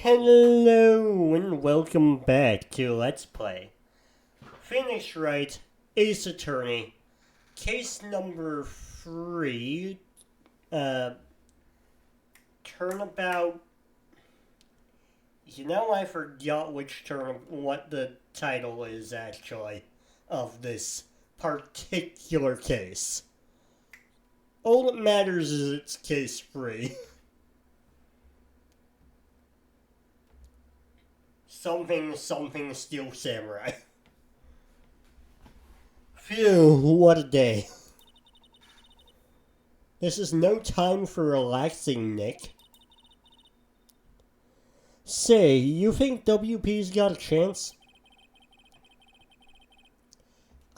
Hello and welcome back to Let's Play Phoenix Wright, Ace Attorney, case number 3, Turnabout. I forgot what the title is actually of this particular case. All that matters is it's case 3. Something Steel Samurai. Phew, what a day. This is no time for relaxing, Nick. Say, you think WP's got a chance?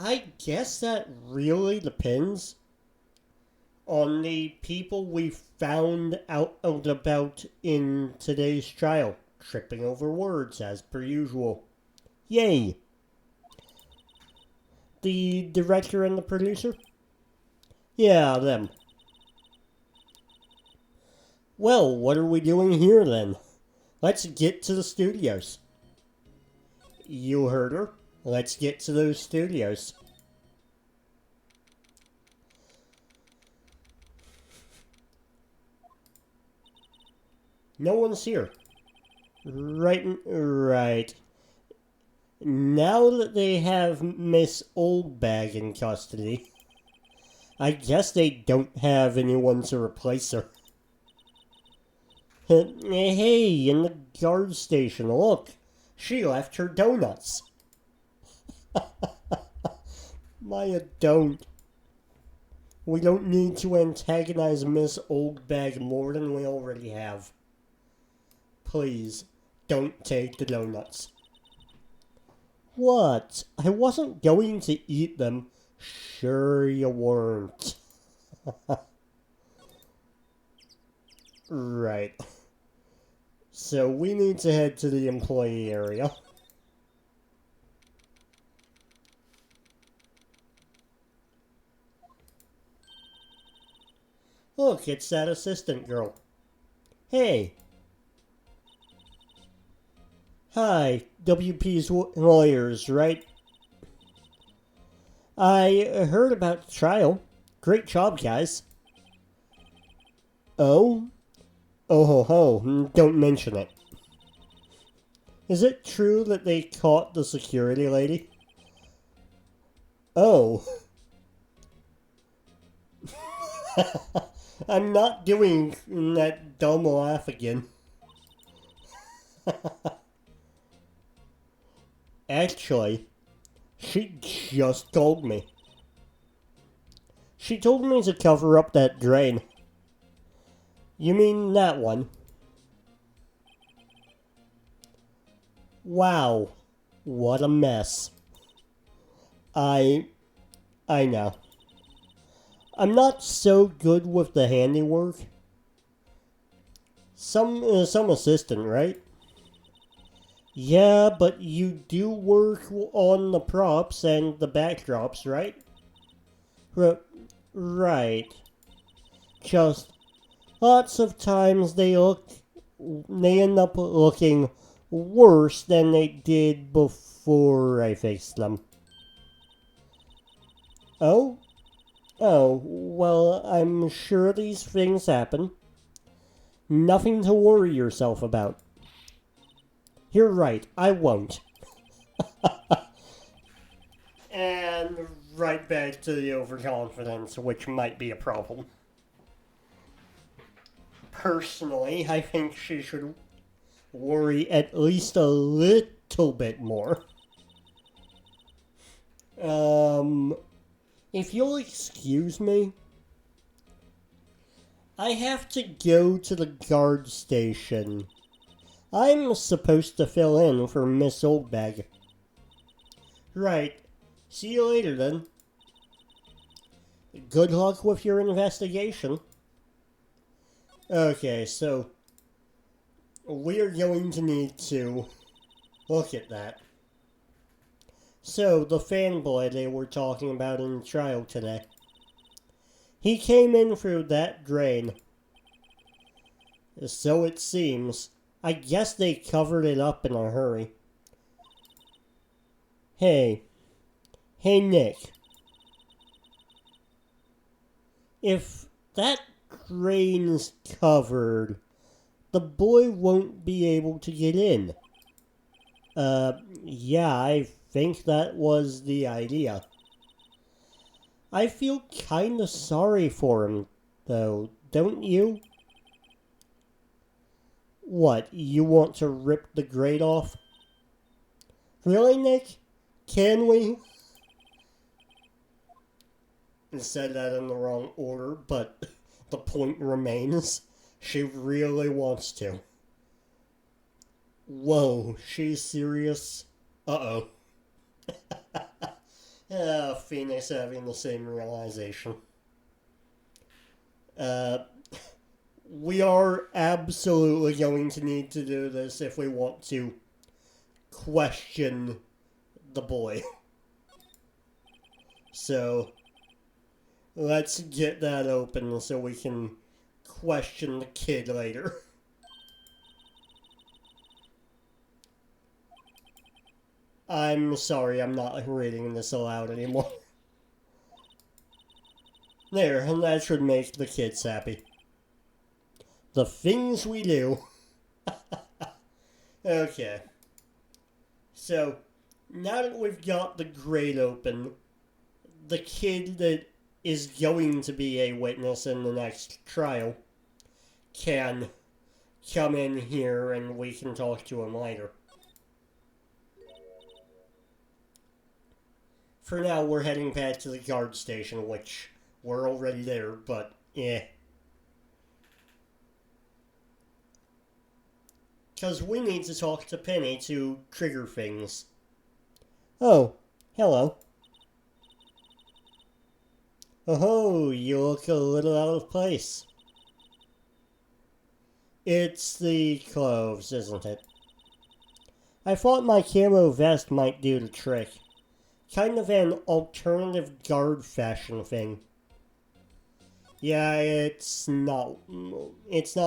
I guess that really depends on the people we found out about in today's trial. Tripping over words, as per usual. Yay! The director and the producer? Yeah, them. Well, what are we doing here then? Let's get to the studios. You heard her. Let's get to those studios. No one's here. Right. Now that they have Miss Oldbag in custody, I guess they don't have anyone to replace her. Hey, in the guard station, look. She left her donuts. Maya, don't. We don't need to antagonize Miss Oldbag more than we already have. Please, don't take the donuts. What? I wasn't going to eat them. Sure you weren't. Right. So we need to head to the employee area. Look, it's that assistant girl. Hey. Hi, WP's lawyers, right? I heard about the trial. Great job, guys. Oh? Oh ho ho, don't mention it. Is it true that they caught the security lady? Oh. I'm not doing that dumb laugh again. Actually, she just told me. She told me to cover up that drain. You mean that one? Wow, what a mess. I know. I'm not so good with the handiwork. Some assistant, right? Yeah, but you do work on the props and the backdrops, right? Right. Just lots of times they end up looking worse than they did before I fixed them. Oh? Oh, well, I'm sure these things happen. Nothing to worry yourself about. You're right, I won't. And right back to the overconfidence, which might be a problem. Personally, I think she should worry at least a little bit more. If you'll excuse me, I have to go to the guard station. I'm supposed to fill in for Miss Oldbag. Right. See you later, then. Good luck with your investigation. Okay, so we're going to need to look at that. So, the fanboy they were talking about in the trial today. He came in through that drain. So it seems. I guess they covered it up in a hurry. Hey. Hey, Nick. If that crane's covered, the boy won't be able to get in. Yeah, I think that was the idea. I feel kinda sorry for him, though, don't you? What, you want to rip the grate off? Really, Nick? Can we? I said that in the wrong order, but the point remains. She really wants to. Whoa, she's serious? Uh-oh. Phoenix having the same realization. We are absolutely going to need to do this if we want to question the boy. So, let's get that open so we can question the kid later. I'm sorry, I'm not reading this aloud anymore. There, and that should make the kids happy. The things we do. Okay. So, now that we've got the grate open, the kid that is going to be a witness in the next trial can come in here and we can talk to him later. For now, we're heading back to the guard station, which we're already there, but because we need to talk to Penny to trigger things. Oh, hello. Oh, you look a little out of place. It's the clothes, isn't it? I thought my camo vest might do the trick. Kind of an alternative guard fashion thing. Yeah, it's not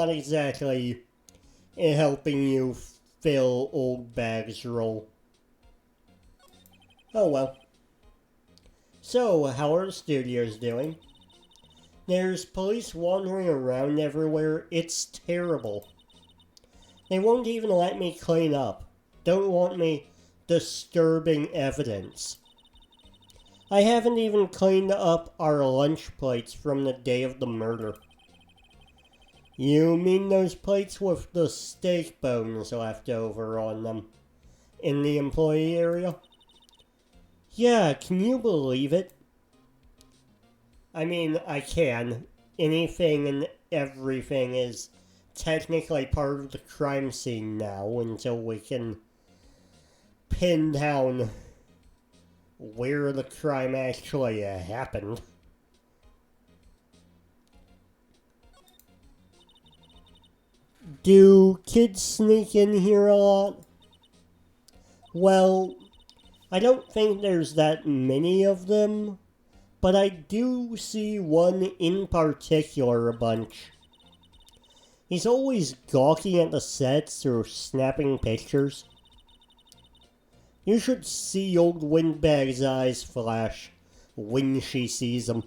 exactly helping you fill old bag's role. Oh well. So, how are the studios doing? There's police wandering around everywhere. It's terrible. They won't even let me clean up. Don't want me disturbing evidence. I haven't even cleaned up our lunch plates from the day of the murder. You mean those plates with the steak bones left over on them? In the employee area? Yeah, can you believe it? I mean, I can. Anything and everything is technically part of the crime scene now until we can pin down where the crime actually happened. Do kids sneak in here a lot? Well, I don't think there's that many of them, but I do see one in particular a bunch. He's always gawking at the sets or snapping pictures. You should see old Windbag's eyes flash when she sees him.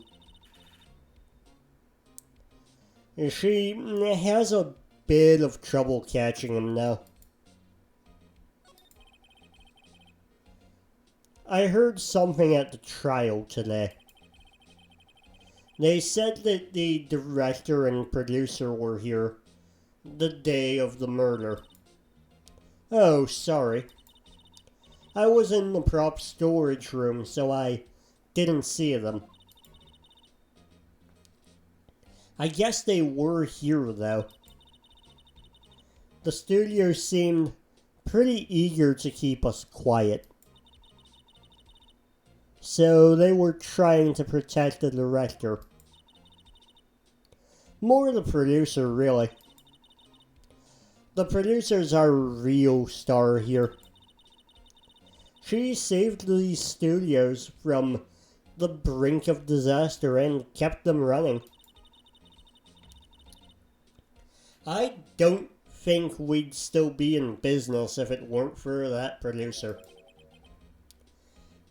She has a bit of trouble catching him now. I heard something at the trial today. They said that the director and producer were here the day of the murder. Oh, sorry. I was in the prop storage room, so I didn't see them. I guess they were here, though. The studio seemed pretty eager to keep us quiet. So they were trying to protect the director. More the producer, really. The producer's our real star here. She saved these studios from the brink of disaster and kept them running. I don't think we'd still be in business if it weren't for that producer.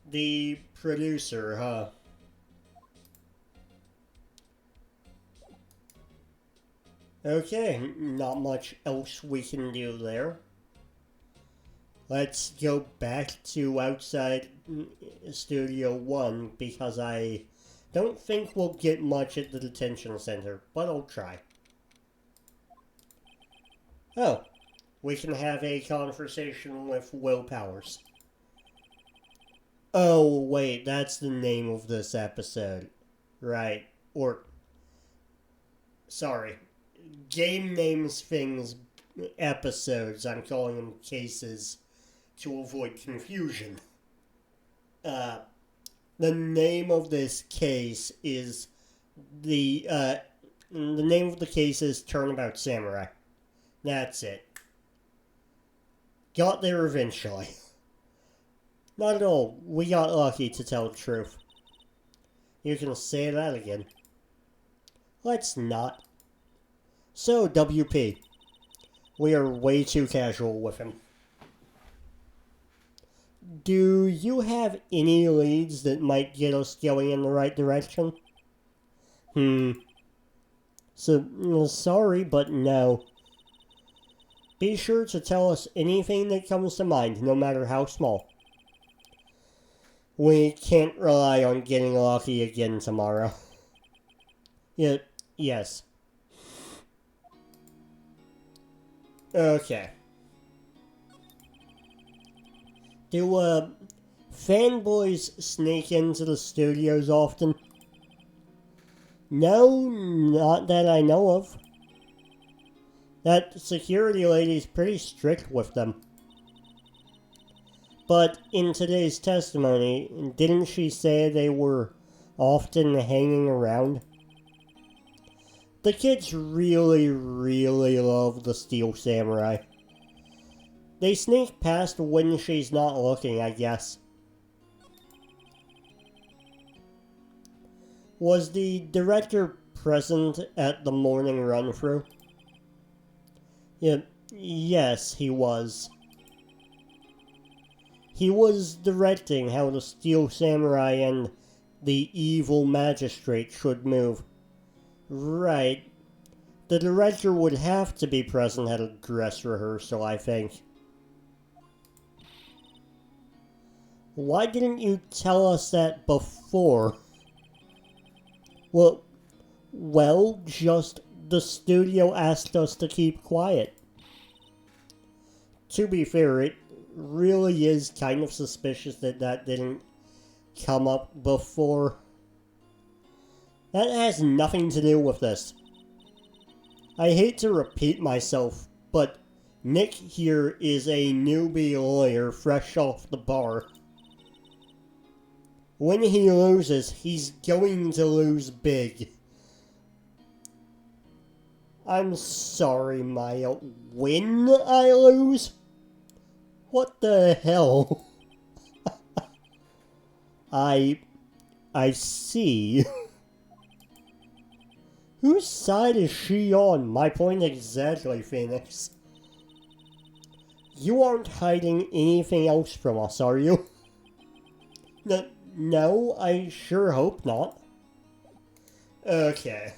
The producer, huh? Okay, not much else we can do there. Let's go back to outside Studio 1 because I don't think we'll get much at the detention center, but I'll try. Oh, we can have a conversation with Will Powers. Oh, wait, that's the name of this episode. Right. Or, sorry. Game names things episodes. I'm calling them cases to avoid confusion. The name of this case is the name of the case is Turnabout Samurai. That's it. Got there eventually. Not at all. We got lucky, to tell the truth. You can say that again. Let's not. So, WP. We are way too casual with him. Do you have any leads that might get us going in the right direction? So, sorry, but no. Be sure to tell us anything that comes to mind, no matter how small. We can't rely on getting lucky again tomorrow. Yes. Okay. Do, fanboys sneak into the studios often? No, not that I know of. That security lady's pretty strict with them. But in today's testimony, didn't she say they were often hanging around? The kids really, really love the Steel Samurai. They sneak past when she's not looking, I guess. Was the director present at the morning run-through? Yes, he was. He was directing how the Steel Samurai and the evil magistrate should move. Right. The director would have to be present at a dress rehearsal, I think. Why didn't you tell us that before? Well, just the studio asked us to keep quiet. To be fair, it really is kind of suspicious that didn't come up before. That has nothing to do with this. I hate to repeat myself, but Nick here is a newbie lawyer fresh off the bar. When he loses, he's going to lose big. I'm sorry, Maya. When I lose? What the hell? I see. Whose side is she on? My point exactly, Phoenix. You aren't hiding anything else from us, are you? No, I sure hope not. Okay.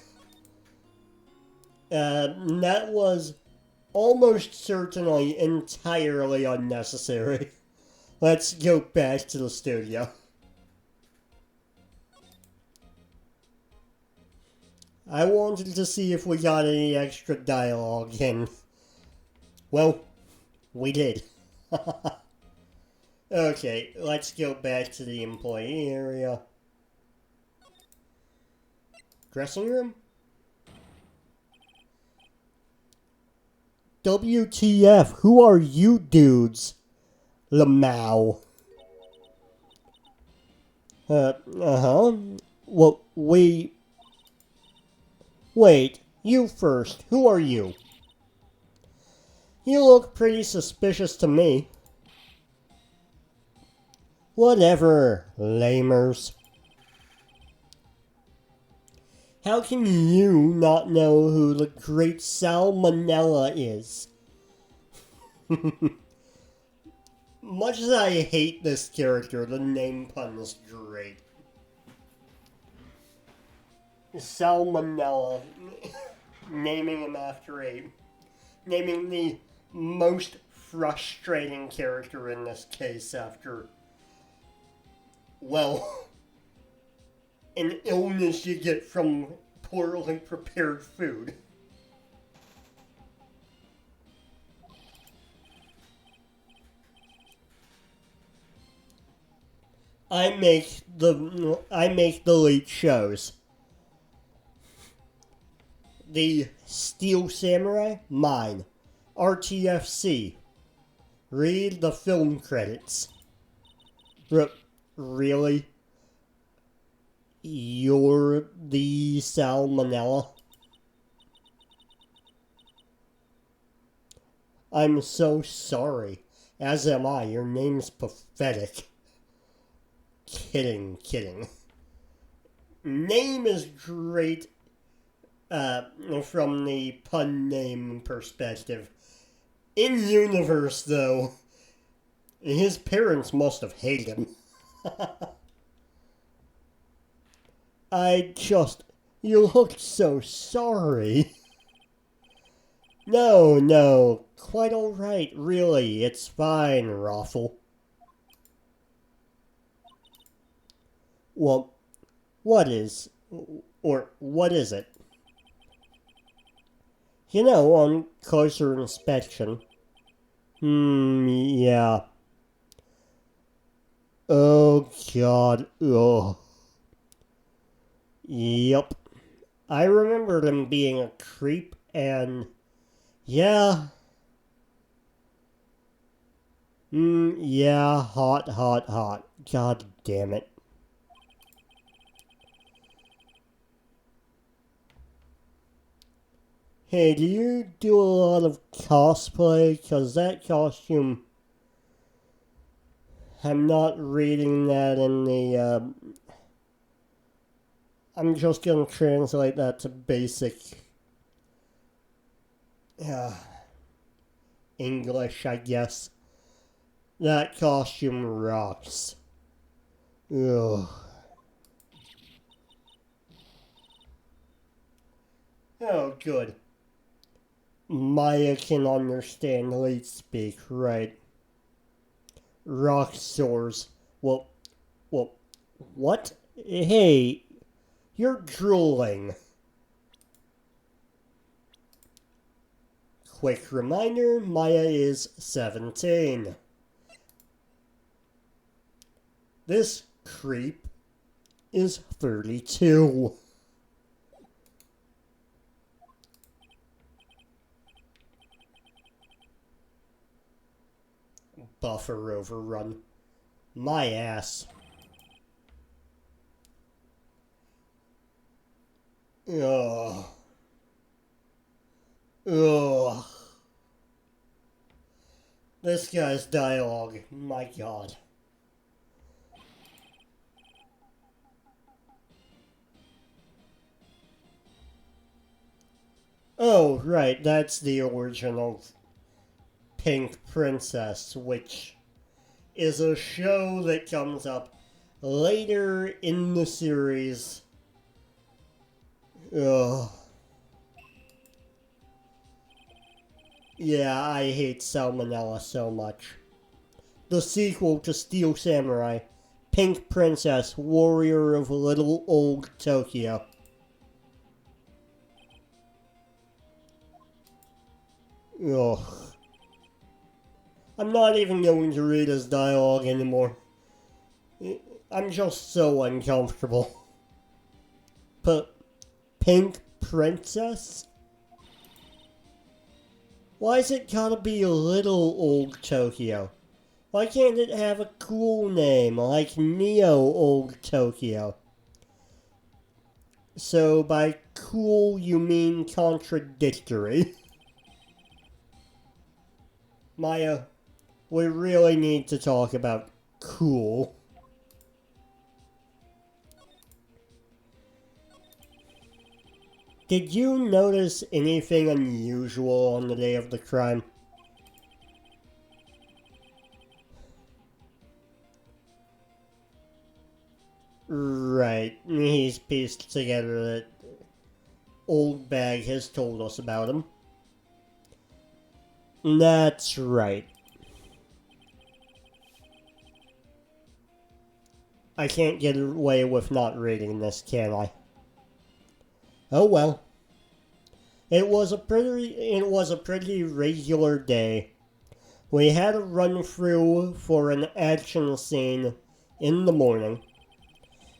That was almost certainly entirely unnecessary. Let's go back to the studio. I wanted to see if we got any extra dialogue, and, well, we did. Okay, let's go back to the employee area. Dressing room? WTF, who are you dudes? Lamau. Well, Wait, you first. Who are you? You look pretty suspicious to me. Whatever, lamers. How can you not know who the great Manella is? Much as I hate this character, the name pun is great. Salmonella. Naming him after naming the most frustrating character in this case after, well, an illness you get from poorly prepared food. I make the late shows. The Steel Samurai, mine. RTFC. Read the film credits. Really? You're the Salmonella? I'm so sorry. As am I. Your name's pathetic. Kidding. Name is great from the pun name perspective. In universe, though, his parents must have hated him. You look so sorry. No, quite alright, really, it's fine, Raffle. Well, what is it? You know, on closer inspection. Yeah. Oh, God. Ugh. Yup. I remembered him being a creep, and... yeah. Yeah, hot. God damn it. Hey, do you do a lot of cosplay? 'Cause that costume... I'm not reading that in the, I'm just gonna translate that to basic... English, I guess. That costume rocks. Ugh. Oh, good. Maya can understand late speak, right? Rock sores. Well, what? Hey, you're drooling. Quick reminder, Maya is 17. This creep is 32. Buffer overrun. My ass. Ugh. This guy's dialogue, my god. Oh, right, that's the original Pink Princess, which is a show that comes up later in the series. Ugh. Yeah, I hate Salmonella so much. The sequel to Steel Samurai, Pink Princess, Warrior of Little Old Tokyo. Ugh. I'm not even going to read his dialogue anymore. I'm just so uncomfortable. But Pink Princess? Why's it gotta be Little Old Tokyo? Why can't it have a cool name like Neo Old Tokyo? So by cool you mean contradictory. Maya, we really need to talk about cool. Did you notice anything unusual on the day of the crime? Right. He's pieced together that old bag has told us about him. That's right. I can't get away with not reading this, can I? Oh well. It was a pretty regular day. We had a run through for an action scene in the morning.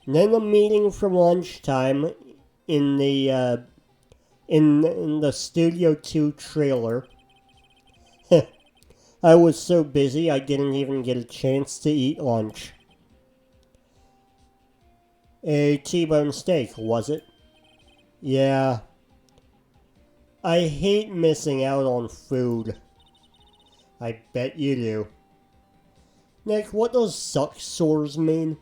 Then a meeting for lunchtime in the in the Studio 2 trailer. I was so busy I didn't even get a chance to eat lunch. A T-bone steak, was it? Yeah. I hate missing out on food. I bet you do. Nick, what does suck sores mean?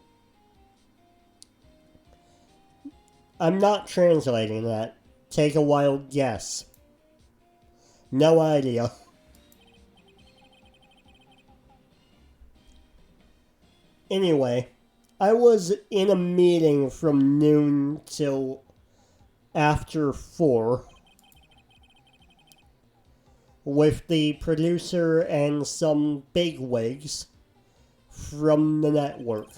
I'm not translating that. Take a wild guess. No idea. Anyway, I was in a meeting from noon till after 4 with the producer and some bigwigs from the network.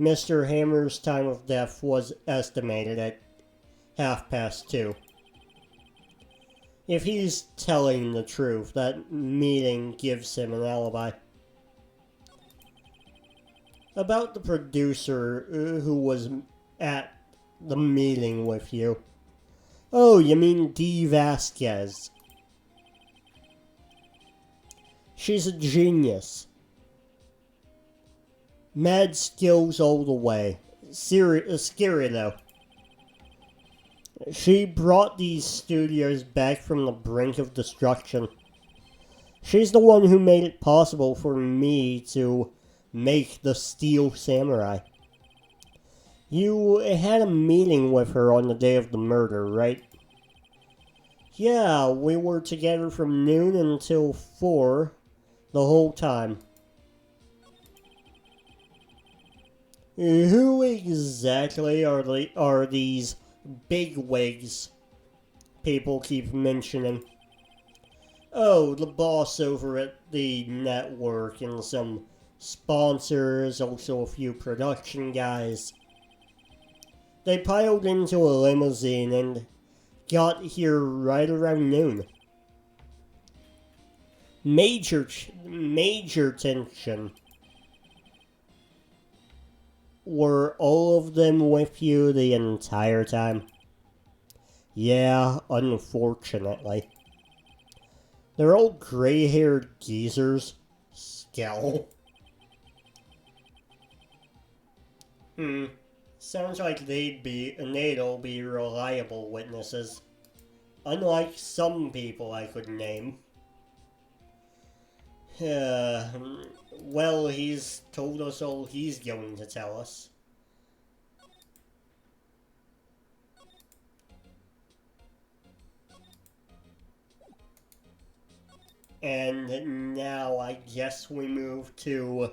Mr. Hammer's time of death was estimated at 2:30. If he's telling the truth, that meeting gives him an alibi. About the producer who was at the meeting with you. Oh, you mean Dee Vasquez. She's a genius. Mad skills all the way. Scary though. She brought these studios back from the brink of destruction. She's the one who made it possible for me to make the Steel Samurai. You had a meeting with her on the day of the murder, right? Yeah, we were together from noon until 4 the whole time. Who exactly are these bigwigs people keep mentioning? Oh, the boss over at the network and some sponsors, also a few production guys. They piled into a limousine and got here right around noon. Major tension. Were all of them with you the entire time? Yeah, unfortunately. They're all gray-haired geezers. Scowl. Sounds like they'd all be reliable witnesses. Unlike some people I could name. Well, he's told us all he's going to tell us. And now I guess we move to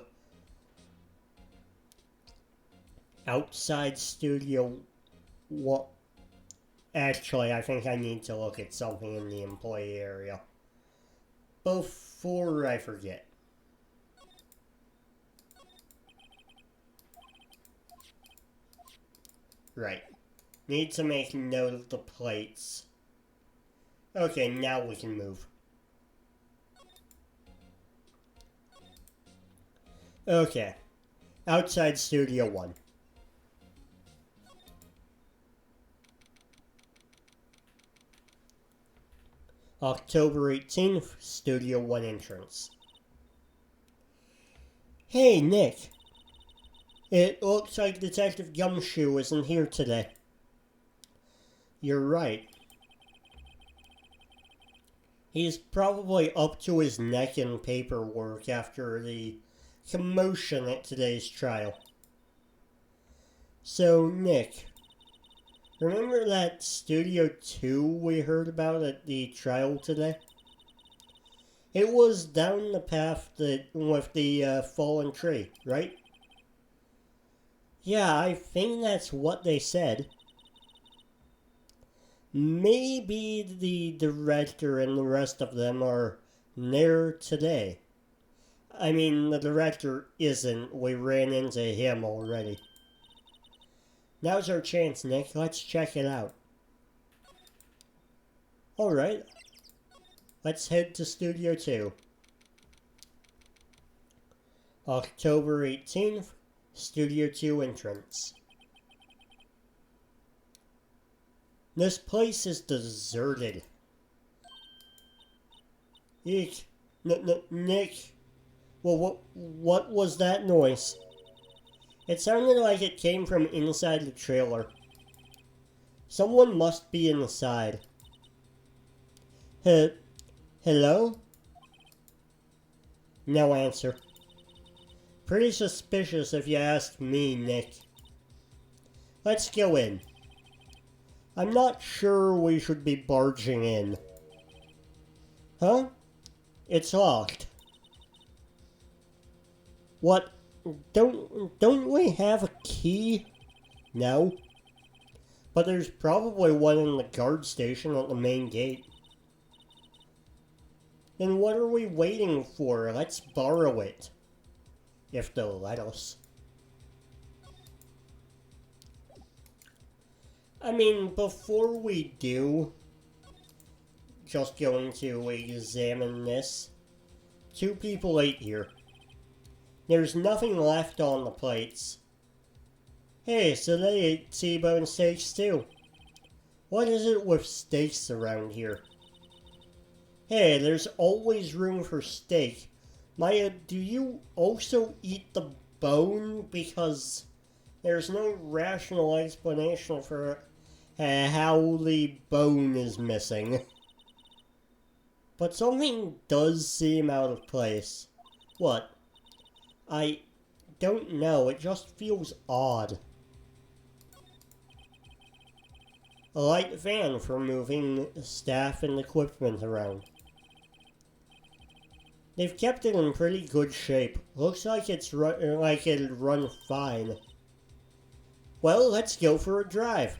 outside studio. What? Actually, I think I need to look at something in the employee area before I forget. Right. Need to make note of the plates. Okay, now we can move. Okay. Outside Studio 1. October 18th, Studio 1 entrance. Hey, Nick. It looks like Detective Gumshoe isn't here today. You're right. He's probably up to his neck in paperwork after the commotion at today's trial. So, Nick, remember that Studio 2 we heard about at the trial today? It was down the path with the fallen tree, right? Yeah, I think that's what they said. Maybe the director and the rest of them are there today. I mean, the director isn't. We ran into him already. Now's our chance, Nick. Let's check it out. Alright, let's head to Studio 2. October 18th, Studio 2 entrance. This place is deserted. Eek. Nick. Well, what was that noise? It sounded like it came from inside the trailer. Someone must be inside. Hello? No answer. Pretty suspicious if you ask me, Nick. Let's go in. I'm not sure we should be barging in. Huh? It's locked. What? Don't we have a key? No. But there's probably one in the guard station at the main gate. Then what are we waiting for? Let's borrow it. If they'll let us. I mean, before we do, just going to examine this. 2 people ate here. There's nothing left on the plates. Hey, so they ate T-bone steaks too. What is it with steaks around here? Hey, there's always room for steak. Maya, do you also eat the bone? Because there's no rational explanation for how the bone is missing. But something does seem out of place. What? I don't know, it just feels odd. A light fan for moving staff and equipment around. They've kept it in pretty good shape. Looks like like it'd run fine. Well, let's go for a drive.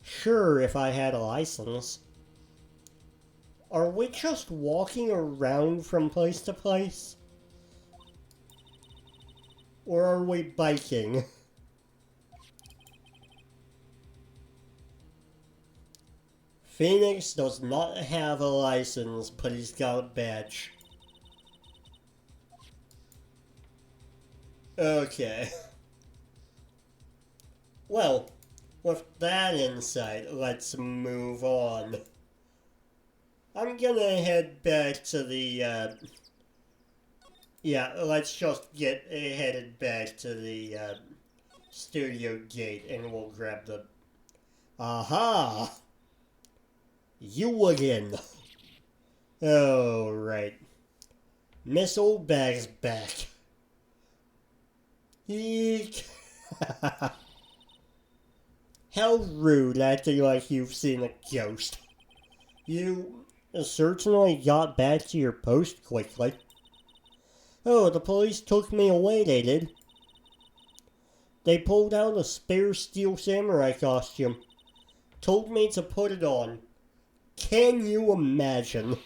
Sure, if I had a license. Are we just walking around from place to place? Or are we biking? Phoenix does not have a license, but he's got a badge. Okay. Well, with that insight, let's move on. I'm gonna head back to the, yeah, let's just get headed back to the, studio gate and we'll grab the... Aha! You again. Oh, right. Miss Old Bag's back. Eek. How rude, acting like you've seen a ghost. You certainly got back to your post quickly. Oh, the police took me away, they did. They pulled out a spare steel samurai costume. Told me to put it on. Can you imagine?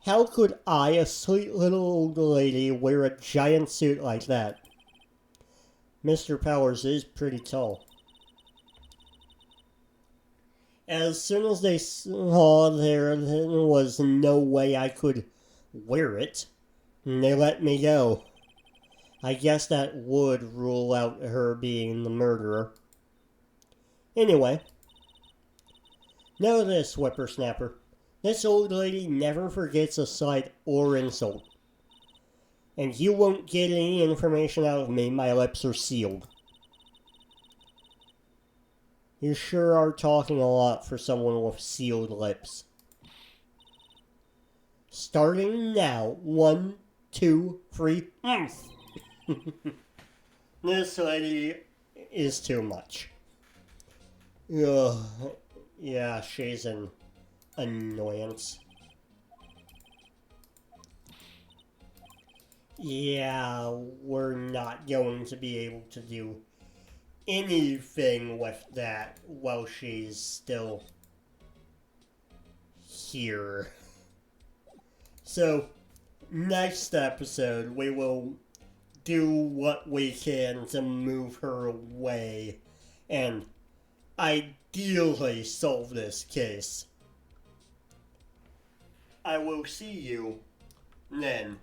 How could I, a sweet little old lady, wear a giant suit like that? Mr. Powers is pretty tall. As soon as they saw there was no way I could wear it, they let me go. I guess that would rule out her being the murderer. Anyway, know this, whippersnapper. This old lady never forgets a slight or insult. And you won't get any information out of me, my lips are sealed. You sure are talking a lot for someone with sealed lips. Starting now. 1, 2, 3, This lady is too much. Ugh. Yeah, she's an annoyance. Yeah, we're not going to be able to do anything with that while she's still here. So, next episode, we will do what we can to move her away and ideally solve this case. I will see you then.